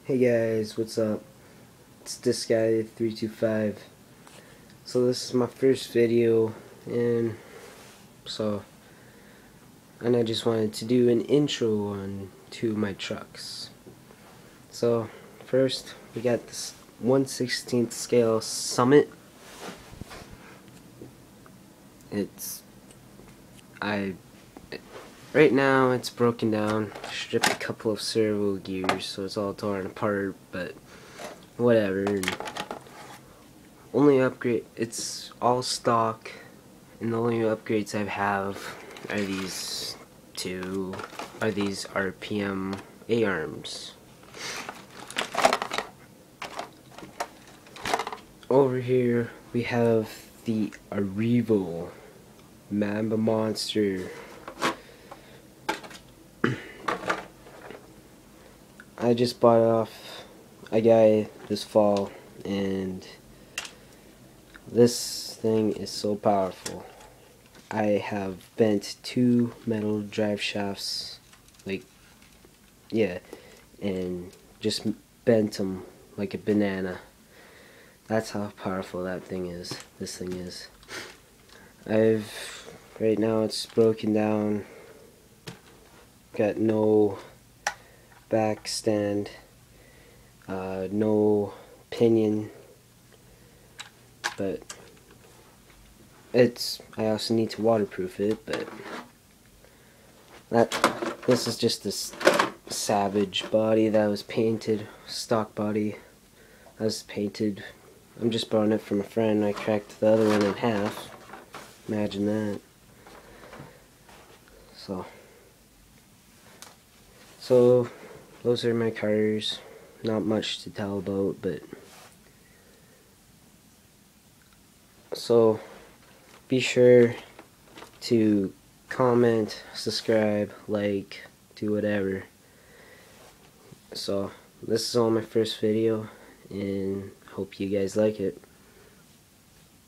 Hey guys, what's up? It's this guy 325. So this is my first video, and so I just wanted to do an intro on two of my trucks. So first we got this 1/16 scale Summit. It's I right now it's broken down. Stripped a couple of servo gears, so it's all torn apart, but whatever. Only upgrade, it's all stock, and the only upgrades I have are these RPM A-arms. Over here we have the Arrivo Mamba Monster. I just bought it off a guy this fall, and this thing is so powerful. I have bent two metal drive shafts, and just bent them like a banana. That's how powerful that thing is. This thing is. Right now it's broken down. Got no back stand, no pinion, but I also need to waterproof it, but this is just this Savage body that was painted, stock body that was painted. I'm just borrowing it from a friend. I cracked the other one in half. Imagine that. So those are my cars. Not much to tell about, but so be sure to comment, subscribe, like, do whatever. So this is all my first video, and hope you guys like it.